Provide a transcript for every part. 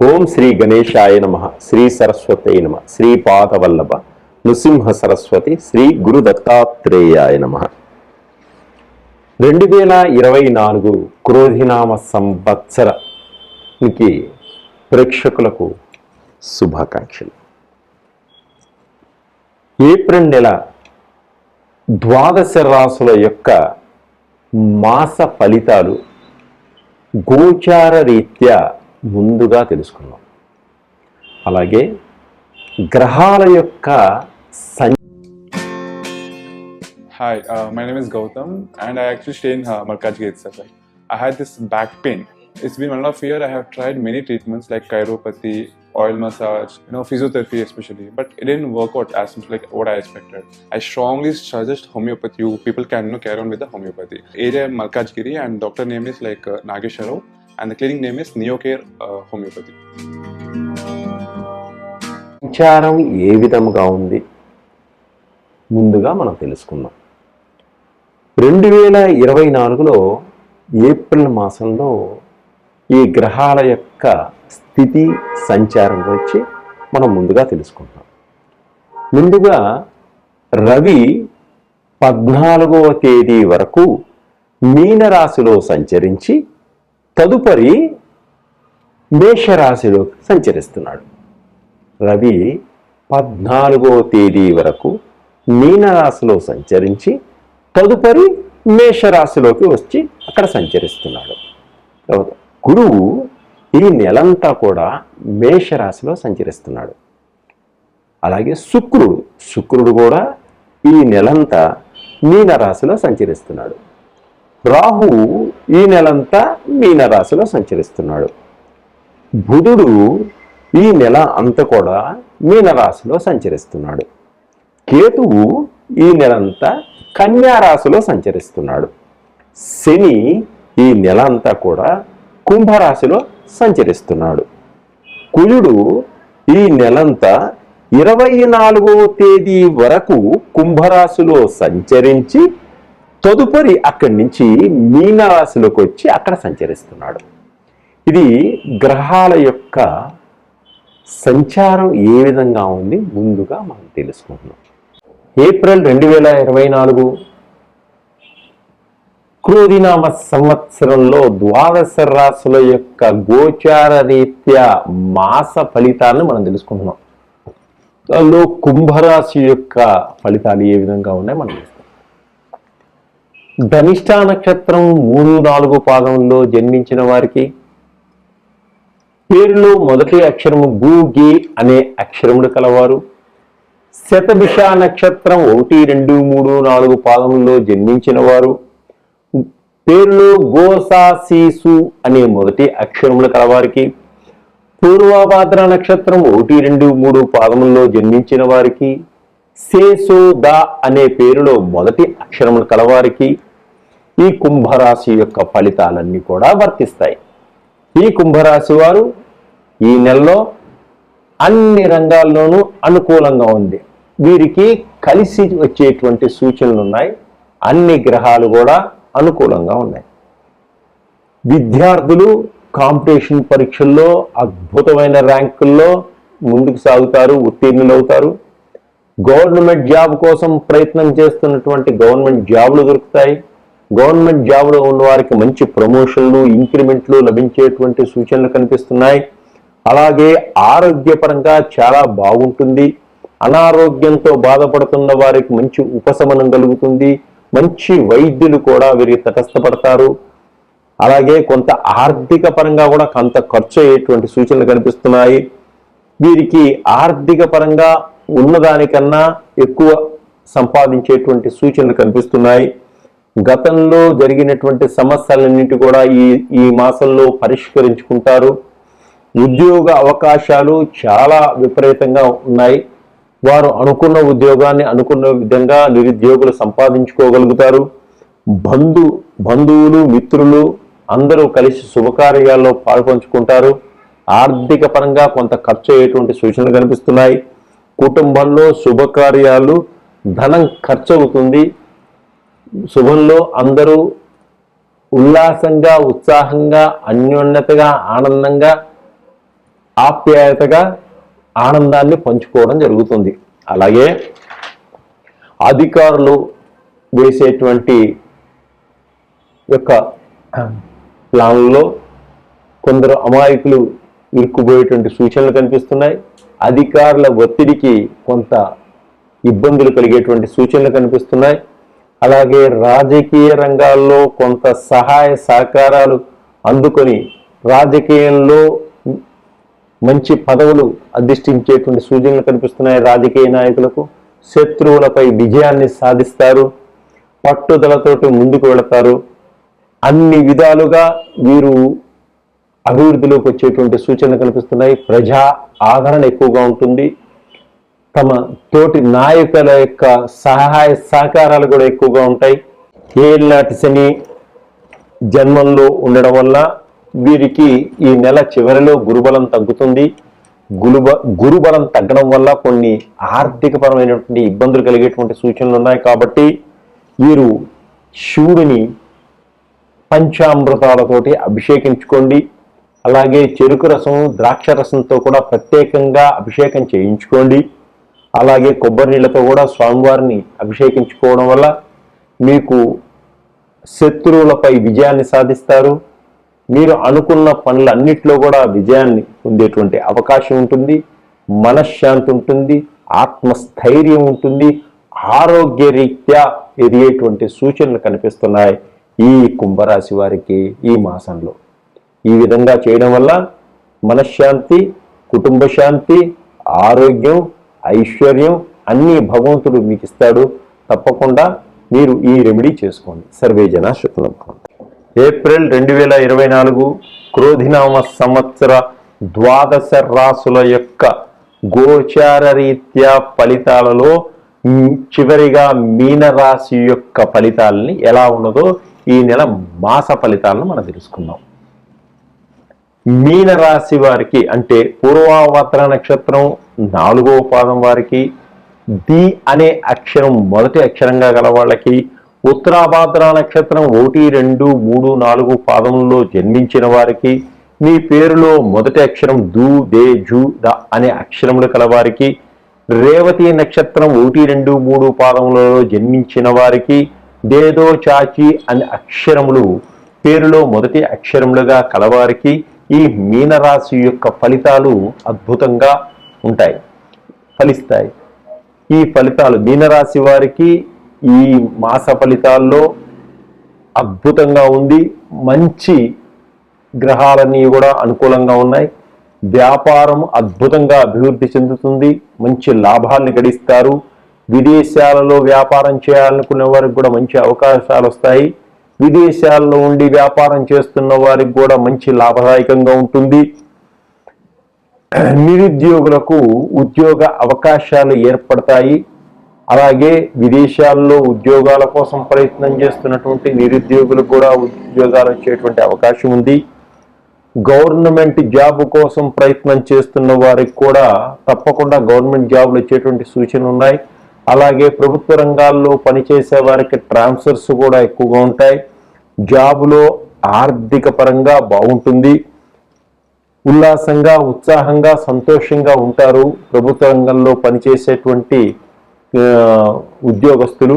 ఓం శ్రీ గణేశాయ నమ, శ్రీ సరస్వతే నమ, శ్రీపాదవల్లభ నృసింహ సరస్వతి, శ్రీ గురు దత్తాత్రేయాయ నమ. 2024 క్రోధినామ సంవత్సరానికి ప్రేక్షకులకు శుభాకాంక్షలు. ఏప్రిల్ నెల ద్వాదశ రాశుల యొక్క మాస ఫలితాలు గోచార రీత్యా ముందుగా తెలుసుకున్నాం. అలాగే గ్రహాల యొక్క Hi, my name is Gautam and I actually stay in Malkajgiri itself. I had this back pain. It's been 1.5 years. I have tried many treatments like chiropathy, oil massage, physiotherapy especially, but it didn't work out as much like what I expected. I strongly suggest homeopathy. You people can carry on with the homeopathy. Area Malkajgiri and doctor name is like Nagesha Rao and the clinic name is Neocare Homeopathy. సంచారం ఏ విధముగా ఉంది ముందుగా మనం తెలుసుకుందాం. 2024లో April మాసంలో ఈ గ్రహాల యొక్క స్థితి సంచారం గురించి మనం ముందుగా తెలుసుకుంటాం. ముందుగా రవి 14వ తేదీ వరకు మీనరాశిలో సంచరించి తదుపరి మేషరాశిలోకి సంచరిస్తున్నాడు. రవి 14వ తేదీ వరకు మీనరాశిలో సంచరించి తదుపరి మేషరాశిలోకి వచ్చి అక్కడ సంచరిస్తున్నాడు. గురువు ఈ నెలంతా కూడా మేషరాశిలో సంచరిస్తున్నాడు. అలాగే శుక్రుడు కూడా ఈ నెలంతా మీనరాశిలో సంచరిస్తున్నాడు. రాహువు ఈ నెలంతా మీనరాశిలో సంచరిస్తున్నాడు. బుధుడు ఈ నెల అంతా కూడా మీనరాశిలో సంచరిస్తున్నాడు. కేతువు ఈ నెలంతా కన్యా రాశిలో సంచరిస్తున్నాడు. శని ఈ నెల అంతా కూడా కుంభరాశిలో సంచరిస్తున్నాడు. కుజుడు ఈ నెలంతా 24వ తేదీ వరకు కుంభరాశిలో సంచరించి తదుపరి అక్కడి నుంచి మీనరాశిలోకి వచ్చి అక్కడ సంచరిస్తున్నాడు. ఇది గ్రహాల యొక్క సంచారం ఏ విధంగా ఉంది ముందుగా మనం తెలుసుకుంటున్నాం. ఏప్రిల్ 2024 క్రోధినామ సంవత్సరంలో ద్వాదశ రాశుల యొక్క గోచార రీత్యా మాస ఫలితాలను మనం తెలుసుకుంటున్నాం. దానిలో కుంభరాశి యొక్క ఫలితాలు ఏ విధంగా ఉన్నాయో మనం చూస్తాం. ధనిష్ట నక్షత్రం 3-4 పాదంలో జన్మించిన వారికి పేరులో మొదటి అక్షరము గు గే అనే అక్షరములు కలవారు, శతభిష నక్షత్రం 1, 2, 3, 4 పాదముల్లో జన్మించిన వారు, పేరులో గోసా సీసు అనే మొదటి అక్షరములు కలవారికి, పూర్వభాద్ర నక్షత్రం 1, 2, 3 పాదముల్లో జన్మించిన వారికి, శేషో ద అనే పేరులో మొదటి అక్షరములు కలవారికి ఈ కుంభరాశి యొక్క ఫలితాలన్నీ కూడా వర్తిస్తాయి. ఈ కుంభరాశి వారు ఈ నెలలో అన్ని రంగాల్లోనూ అనుకూలంగా ఉంది. వీరికి కలిసి వచ్చేటువంటి సూచనలు ఉన్నాయి. అన్ని గ్రహాలు కూడా అనుకూలంగా ఉన్నాయి. విద్యార్థులు కాంపిటీషన్ పరీక్షల్లో అద్భుతమైన ర్యాంకుల్లో ముందుకు సాగుతారు, ఉత్తీర్ణులవుతారు. గవర్నమెంట్ జాబ్ కోసం ప్రయత్నం చేస్తున్నటువంటి గవర్నమెంట్ జాబులు దొరుకుతాయి. గవర్నమెంట్ జాబ్లో ఉన్న వారికి మంచి ప్రమోషన్లు, ఇంక్రిమెంట్లు లభించేటువంటి సూచనలు కనిపిస్తున్నాయి. అలాగే ఆరోగ్యపరంగా చాలా బాగుంటుంది. అనారోగ్యంతో బాధపడుతున్న వారికి మంచి ఉపశమనం కలుగుతుంది. మంచి వైద్యులు కూడా వీరికి తటస్థపడతారు. అలాగే కొంత ఆర్థిక పరంగా కూడా కొంత ఖర్చు అయ్యేటువంటి సూచనలు కనిపిస్తున్నాయి. వీరికి ఆర్థిక పరంగా ఉన్నదానికన్నా ఎక్కువ సంపాదించేటువంటి సూచనలు కనిపిస్తున్నాయి. గతంలో జరిగినటువంటి సమస్యలన్నింటి కూడా ఈ మాసంలో పరిష్కరించుకుంటారు. ఉద్యోగ అవకాశాలు చాలా విపరీతంగా ఉన్నాయి. వారు అనుకున్న ఉద్యోగాన్ని అనుకున్న విధంగా నిరుద్యోగులు సంపాదించుకోగలుగుతారు. బంధువులు, మిత్రులు అందరూ కలిసి శుభకార్యాల్లో పాల్పంచుకుంటారు. ఆర్థిక పరంగా కొంత ఖర్చు అయ్యేటువంటి సూచనలు కనిపిస్తున్నాయి. కుటుంబంలో శుభకార్యాలు, ధనం ఖర్చు అవుతుంది. శుభంలో అందరూ ఉల్లాసంగా, ఉత్సాహంగా, అన్యోన్యతగా, ఆనందంగా ఆప్యాయతగా ఆనందాన్ని పంచుకోవడం జరుగుతుంది. అలాగే అధికారులు వేసేటువంటి యొక్క ప్లాన్లో కొందరు అమాయకులు ఇరుక్కుపోయేటువంటి సూచనలు కనిపిస్తున్నాయి. అధికారుల ఒత్తిడికి కొంత ఇబ్బందులు కలిగేటువంటి సూచనలు కనిపిస్తున్నాయి. అలాగే రాజకీయ రంగాల్లో కొంత సహాయ సహకారాలు అందుకొని రాజకీయంలో మంచి పదవులు అధిష్ఠించేటువంటి సూచనలు కనిపిస్తున్నాయి. రాజకీయ నాయకులకు శత్రువులపై విజయాన్ని సాధిస్తారు, పట్టుదలతోటి ముందుకు వెళతారు. అన్ని విధాలుగా వీరు అభివృద్ధిలోకి వచ్చేటువంటి సూచనలు కనిపిస్తున్నాయి. ప్రజా ఆదరణ ఎక్కువగా ఉంటుంది. తమ తోటి నాయకుల యొక్క సహాయ సహకారాలు కూడా ఎక్కువగా ఉంటాయి. ఏళ్ళనాటి శని జన్మంలో ఉండడం వల్ల వీరికి ఈ నెల చివరిలో గురుబలం తగ్గుతుంది. గురుబలం తగ్గడం వల్ల కొన్ని ఆర్థికపరమైనటువంటి ఇబ్బందులు కలిగేటువంటి సూచనలు ఉన్నాయి. కాబట్టి వీరు శివుడిని పంచామృతాలతోటి అభిషేకించుకోండి. అలాగే చెరుకు రసం, ద్రాక్ష రసంతో కూడా ప్రత్యేకంగా అభిషేకం చేయించుకోండి. అలాగే కొబ్బరి నీళ్ళతో కూడా స్వామివారిని అభిషేకించుకోవడం వల్ల మీకు శత్రువులపై విజయాన్ని సాధిస్తారు. మీరు అనుకున్న పనులన్నిట్లో కూడా విజయాన్ని పొందేటువంటి అవకాశం ఉంటుంది. మనశ్శాంతి ఉంటుంది, ఆత్మస్థైర్యం ఉంటుంది. ఆరోగ్యరీత్యా ఎదిగేటువంటి సూచనలు కనిపిస్తున్నాయి ఈ కుంభరాశి వారికి ఈ మాసంలో. ఈ విధంగా చేయడం వల్ల మనశ్శాంతి, కుటుంబ శాంతి, ఆరోగ్యం, ఐశ్వర్యం అన్నీ భగవంతుడు మీకు ఇస్తాడు. తప్పకుండా మీరు ఈ రెమెడీ చేసుకోండి. సర్వేజన శుక్లం. ఏప్రిల్ 2024 క్రోధినామ సంవత్సర ద్వాదశ రాసుల యొక్క గోచార రీత్యా ఫలితాలలో చివరిగా మీనరాశి యొక్క ఫలితాలని ఎలా ఉన్నదో ఈ నెల మాస ఫలితాలను మనం తెలుసుకుందాం. మీనరాశి వారికి అంటే పూర్వాభద్ర నక్షత్రం 4వ పాదం వారికి, ది అనే అక్షరం మొదటి అక్షరంగా గల వాళ్ళకి, ఉత్తరాభాద్ర నక్షత్రం 1, 2, 3, 4 పాదములలో జన్మించిన వారికి, మీ పేరులో మొదటి అక్షరం దు, దే, జు, ద అనే అక్షరములు కలవారికి, రేవతి నక్షత్రం 1, 2, 3 పాదములలో జన్మించిన వారికి, దేదో, చాచి అనే అక్షరములు పేరులో మొదటి అక్షరములుగా కలవారికి ఈ మీనరాశి యొక్క ఫలితాలు అద్భుతంగా ఉంటాయి, ఫలిస్తాయి. ఈ ఫలితాలు మీనరాశి వారికి ఈ మాస ఫలితాల్లో అద్భుతంగా ఉంది. మంచి గ్రహాలన్నీ కూడా అనుకూలంగా ఉన్నాయి. వ్యాపారం అద్భుతంగా అభివృద్ధి చెందుతుంది. మంచి లాభాలను గడిస్తారు. విదేశాలలో వ్యాపారం చేయాలనుకునే వారికి కూడా మంచి అవకాశాలు వస్తాయి. విదేశాల్లో ఉండి వ్యాపారం చేస్తున్న వారికి కూడా మంచి లాభదాయకంగా ఉంటుంది. నిరుద్యోగులకు ఉద్యోగ అవకాశాలు ఏర్పడతాయి. అలాగే విదేశాల్లో ఉద్యోగాల కోసం ప్రయత్నం చేస్తున్నటువంటి నిరుద్యోగులకు కూడా ఉద్యోగాలు వచ్చేటువంటి అవకాశం ఉంది. గవర్నమెంట్ జాబ్ కోసం ప్రయత్నం చేస్తున్న వారికి కూడా తప్పకుండా గవర్నమెంట్ జాబ్లు వచ్చేటువంటి సూచనలు ఉన్నాయి. అలాగే ప్రభుత్వ రంగాల్లో పనిచేసే వారికి ట్రాన్స్ఫర్స్ కూడా ఎక్కువగా ఉంటాయి. జాబులో ఆర్థిక పరంగా బాగుంటుంది. ఉల్లాసంగా, ఉత్సాహంగా, సంతోషంగా ఉంటారు ప్రభుత్వ రంగంలో పనిచేసేటువంటి ఉద్యోగస్తులు.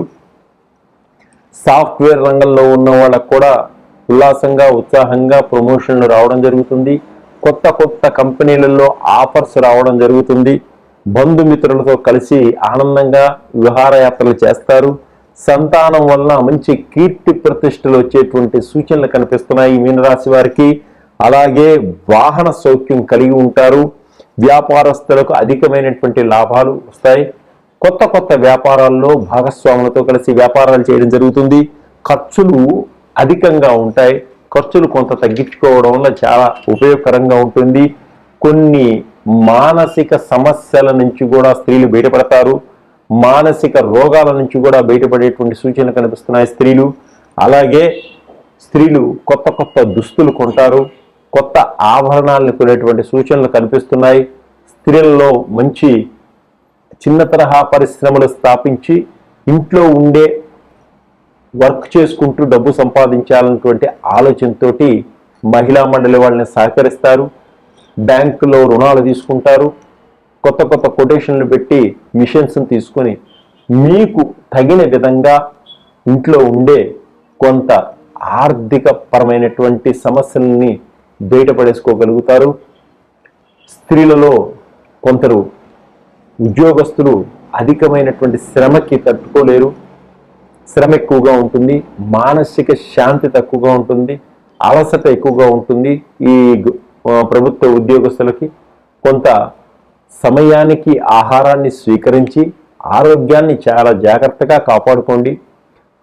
సాఫ్ట్వేర్ రంగంలో ఉన్న వాళ్ళకు కూడా ఉల్లాసంగా, ఉత్సాహంగా ప్రమోషన్లు రావడం జరుగుతుంది. కొత్త కొత్త కంపెనీలలో ఆఫర్స్ రావడం జరుగుతుంది. బంధుమిత్రులతో కలిసి ఆనందంగా విహారయాత్రలు చేస్తారు. సంతానం వల్ల మంచి కీర్తి ప్రతిష్టలు వచ్చేటువంటి సూచనలు కనిపిస్తున్నాయి ఈ మీనరాశి వారికి. అలాగే వాహన సౌఖ్యం కలిగి ఉంటారు. వ్యాపారస్తులకు అధికమైనటువంటి లాభాలు వస్తాయి. కొత్త కొత్త వ్యాపారాల్లో భాగస్వాములతో కలిసి వ్యాపారాలు చేయడం జరుగుతుంది. ఖర్చులు అధికంగా ఉంటాయి. ఖర్చులు కొంత తగ్గించుకోవడం వల్ల చాలా ఉపయోగకరంగా ఉంటుంది. కొన్ని మానసిక సమస్యల నుంచి కూడా స్త్రీలు బయటపడతారు. మానసిక రోగాల నుంచి కూడా బయటపడేటువంటి సూచనలు కనిపిస్తున్నాయి స్త్రీలు. అలాగే స్త్రీలు కొత్త కొత్త దుస్తులు కొంటారు. కొత్త ఆభరణాలను కొనేటువంటి సూచనలు కనిపిస్తున్నాయి. స్త్రీలలో మంచి చిన్న తరహా పరిశ్రమలు స్థాపించి ఇంట్లో ఉండే వర్క్ చేసుకుంటూ డబ్బు సంపాదించాలన్నటువంటి ఆలోచనతోటి మహిళా మండలి వాళ్ళని సహకరిస్తారు. బ్యాంకులో రుణాలు తీసుకుంటారు, కొత్త కొత్త కొటేషన్లు పెట్టి మిషన్స్ తీసుకొని మీకు తగిన విధంగా ఇంట్లో ఉండే కొంత ఆర్థిక పరమైనటువంటి సమస్యల్ని బయటపడేసుకోగలుగుతారు. స్త్రీలలో కొందరు ఉద్యోగస్తులు అధికమైనటువంటి శ్రమకి తట్టుకోలేరు, శ్రమ ఎక్కువగా ఉంటుంది, మానసిక శాంతి తక్కువగా ఉంటుంది, అలసట ఎక్కువగా ఉంటుంది. ఈ ప్రభుత్వ ఉద్యోగస్తులకి కొంత సమయానికి ఆహారాన్ని స్వీకరించి ఆరోగ్యాన్ని చాలా జాగ్రత్తగా కాపాడుకోండి.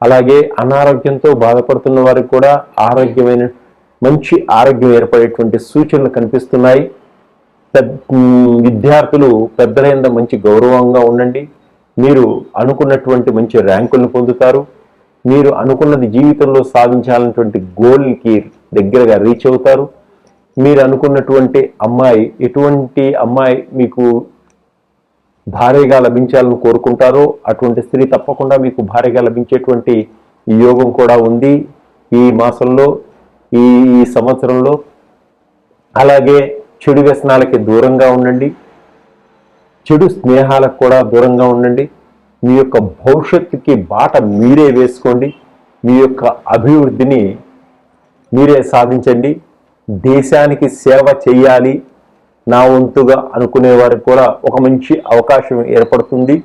అలాగే అనారోగ్యంతో బాధపడుతున్న వారికి కూడా మంచి ఆరోగ్యం ఏర్పడేటువంటి సూచనలు కనిపిస్తున్నాయి. విద్యార్థులు పెద్దలైన మంచి గౌరవంగా ఉండండి. మీరు అనుకున్నటువంటి మంచి ర్యాంకులను పొందుతారు. మీరు అనుకున్నది జీవితంలో సాధించాలన్నటువంటి గోల్కి దగ్గరగా రీచ్ అవుతారు. మీరు అనుకున్నటువంటి అమ్మాయి, ఎటువంటి అమ్మాయి మీకు భార్యగా లభించాలని కోరుకుంటారో అటువంటి స్త్రీ తప్పకుండా మీకు భార్యగా లభించేటువంటి యోగం కూడా ఉంది ఈ మాసంలో, ఈ సంవత్సరంలో. అలాగే చెడు వ్యసనాలకి దూరంగా ఉండండి, చెడు స్నేహాలకు కూడా దూరంగా ఉండండి. మీ యొక్క భవిష్యత్తుకి బాట మీరే వేసుకోండి, మీ యొక్క అభివృద్ధిని మీరే సాధించండి. దేశానికి సేవ చేయాలి నా వంతుగా అనుకునే వారికి కూడా ఒక మంచి అవకాశం ఏర్పడుతుంది.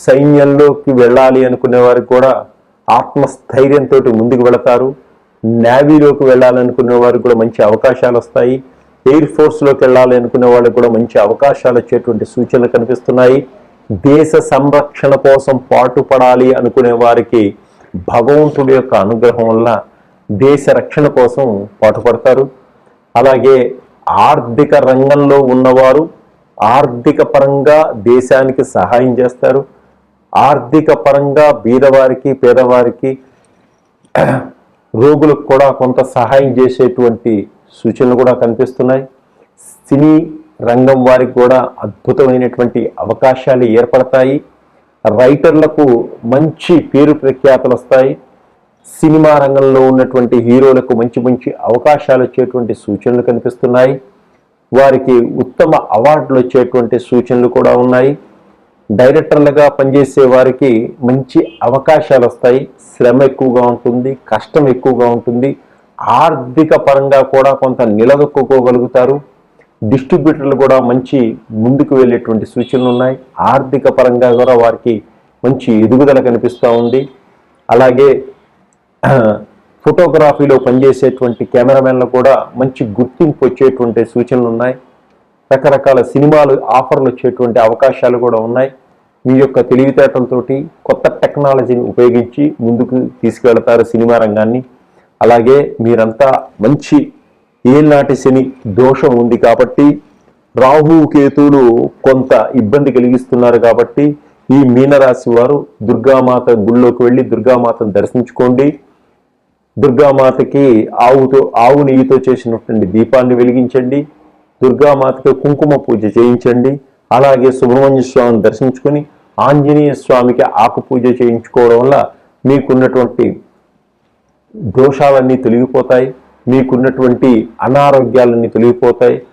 సైన్యంలోకి వెళ్ళాలి అనుకునే వారికి కూడా ఆత్మస్థైర్యంతో ముందుకు వెళతారు. నేవీలోకి వెళ్ళాలనుకునే వారికి కూడా మంచి అవకాశాలు వస్తాయి. ఎయిర్ ఫోర్స్లోకి వెళ్ళాలి అనుకునే వాళ్ళకి కూడా మంచి అవకాశాలు వచ్చేటువంటి సూచనలు కనిపిస్తున్నాయి. దేశ సంరక్షణ కోసం పాటుపడాలి అనుకునే వారికి భగవంతుడి యొక్క అనుగ్రహం వల్ల దేశ రక్షణ కోసం పాటుపడతారు. అలాగే ఆర్థిక రంగంలో ఉన్నవారు ఆర్థిక పరంగా దేశానికి సహాయం చేస్తారు. ఆర్థిక పరంగా బీదవారికి, పేదవారికి, రోగులకు కూడా కొంత సహాయం చేసేటువంటి సూచనలు కూడా కనిపిస్తున్నాయి. సినీ రంగం వారికి కూడా అద్భుతమైనటువంటి అవకాశాలు ఏర్పడతాయి. రైటర్లకు మంచి పేరు ప్రఖ్యాతలు వస్తాయి. సినిమా రంగంలో ఉన్నటువంటి హీరోలకు మంచి మంచి అవకాశాలు వచ్చేటువంటి సూచనలు కనిపిస్తున్నాయి. వారికి ఉత్తమ అవార్డులు వచ్చేటువంటి సూచనలు కూడా ఉన్నాయి. డైరెక్టర్లుగా పనిచేసే వారికి మంచి అవకాశాలు వస్తాయి. శ్రమ ఎక్కువగా ఉంటుంది, కష్టం ఎక్కువగా ఉంటుంది. ఆర్థిక పరంగా కూడా కొంత నిలదొక్కుకోగలుగుతారు. డిస్ట్రిబ్యూటర్లు కూడా మంచి ముందుకు వెళ్ళేటువంటి సూచనలు ఉన్నాయి. ఆర్థిక పరంగా కూడా వారికి మంచి ఎదుగుదల కనిపిస్తూ ఉంది. అలాగే ఫోటోగ్రఫీలో పనిచేసేటువంటి కెమెరామెన్లు కూడా మంచి గుర్తింపు వచ్చేటువంటి సూచనలు ఉన్నాయి. రకరకాల సినిమాలు ఆఫర్లు వచ్చేటువంటి అవకాశాలు కూడా ఉన్నాయి. మీ యొక్క తెలివితేటలతోటి కొత్త టెక్నాలజీని ఉపయోగించి ముందుకు తీసుకెళ్తారు సినిమా రంగాన్ని. అలాగే మీరంతా మంచి ఏళ్ళనాటి శని దోషం ఉంది కాబట్టి, రాహు కేతువులు కొంత ఇబ్బంది కలిగిస్తున్నారు కాబట్టి ఈ మీనరాశి వారు దుర్గామాత గుళ్ళోకి వెళ్ళి దుర్గామాతను దర్శించుకోండి. దుర్గామాతకి ఆవు నెయ్యితో చేసినటువంటి దీపాన్ని వెలిగించండి. దుర్గామాతకి కుంకుమ పూజ చేయించండి. అలాగే సుబ్రహ్మణ్య స్వామిని దర్శించుకొని ఆంజనేయ స్వామికి ఆకు పూజ చేయించుకోవడం వల్ల మీకున్నటువంటి దోషాలన్నీ తొలగిపోతాయి, మీకున్నటువంటి అనారోగ్యాలన్నీ తొలగిపోతాయి.